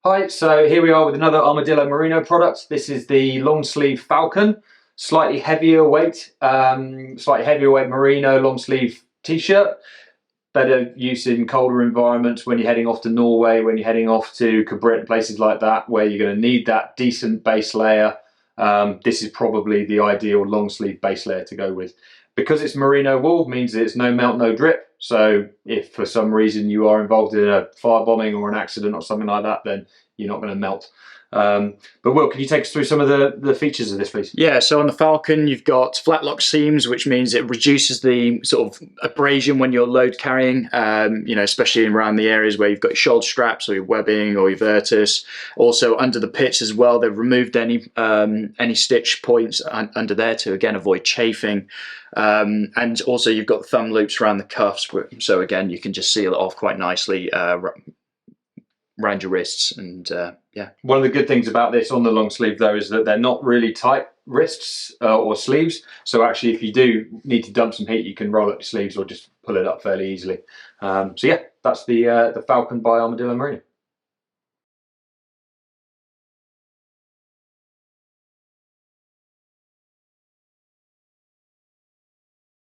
Hi, so here we are with another Armadillo Merino product. This is the long sleeve Falcon, slightly heavier weight merino long sleeve t-shirt. Better use in colder environments when you're heading off to Norway, when you're heading off to Cabrit, places like that, where you're going to need that decent base layer. This is probably the ideal long sleeve base layer to go with. Because it's merino wool, means it's no melt, no drip. So if for some reason you are involved in a firebombing or an accident or something like that, then you're not going to melt. But Will, can you take us through some of the features of this, please? Yeah, so on the Falcon, you've got flat lock seams, which means it reduces the sort of abrasion when you're load carrying, especially around the areas where you've got your shoulder straps or your webbing or your vertis. Also under the pits as well, they've removed any stitch points under there to, again, avoid chafing. And also you've got thumb loops around the cuffs, so again, you can just seal it off quite nicely around your wrists. And yeah. One of the good things about this on the long sleeve though is that they're not really tight wrists or sleeves, so actually if you do need to dump some heat, you can roll up your sleeves or just pull it up fairly easily. So yeah, that's the Falcon by Armadillo Merino.